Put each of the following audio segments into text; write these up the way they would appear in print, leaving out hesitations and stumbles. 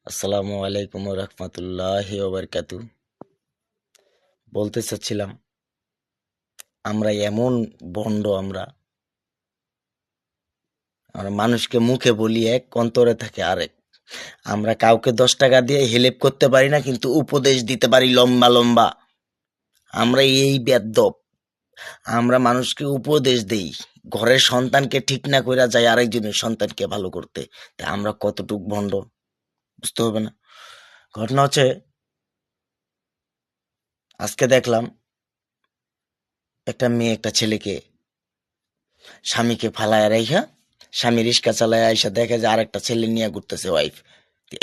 আসসালামু আলাইকুম রহমতুল্লাহি ওবারকাতু। বলতে চাচ্ছিলাম, আমরা এমন ভণ্ড, আমরা আমরা মানুষকে মুখে বলি এক, অন্তরে থাকে আরেক। আমরা কাউকে 10 টাকা দিয়ে হেল্প করতে পারি না, কিন্তু উপদেশ দিতে পারি লম্বা লম্বা। আমরা এই বেয়াদ্দপ। আমরা মানুষকে উপদেশ দেই, ঘরের সন্তানকে ঠিক না কইরা যায় আরেকজনের সন্তানকে ভালো করতে। তা আমরা কতটুক ভণ্ড বুঝতে হবে না? ঘটনা হচ্ছে, আজকে দেখলাম একটা মেয়ে একটা ছেলেকে, স্বামীকে ফালায় রাইখা, স্বামী রিক্সা চালায় আইসা দেখে যে আরেকটা ছেলে নিয়ে ঘুরতেছে ওয়াইফ।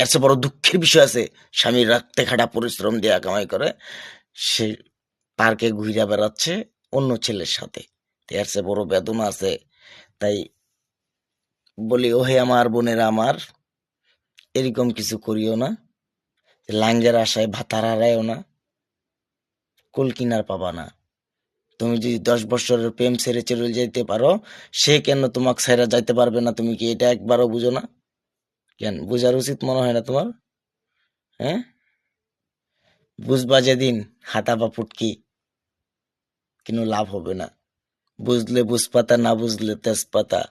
এর চেয়ে বড় দুঃখের বিষয় আছে? স্বামীর রাত্রে খাটা পরিশ্রম দিয়ে কামাই করে, সে পার্কে ঘুরে বেড়াচ্ছে অন্য ছেলের সাথে। এর চেয়ে বড় বেদনা আছে? তাই বলি, ওহে আমার বোনেরা আমার, এরকম কিছু করিও না। লাঙ্গের আশায় ভাতার হারায়ও না, কুল কিনার পাবা না। তুমি যদি 10 বছরের প্রেম ছেড়ে চলে যেতে পারো, সে কেন তোমাকে ছেড়ে যাইতে পারবে না? তুমি কি এটা একবারও বুঝো না? কেন বুঝার উচিত মনে হয় না তোমার? হ্যাঁ, বুঝবা যেদিন হাতা বা ফুটকি, কিন্তু লাভ হবে না। বুঝলে বুঝপাতা, না বুঝলে তেজপাতা।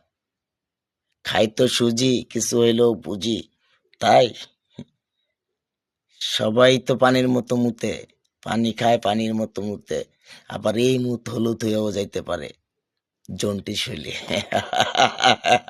খাই তো সুজি, কিছু হইলেও বুঝি। তাই সবাই তো পানির মতো মুতে, পানি খায় পানির মতো মুতে, আবার এই মুত হলুদ হয়েও যাইতে পারে জন্ডিস হইলে।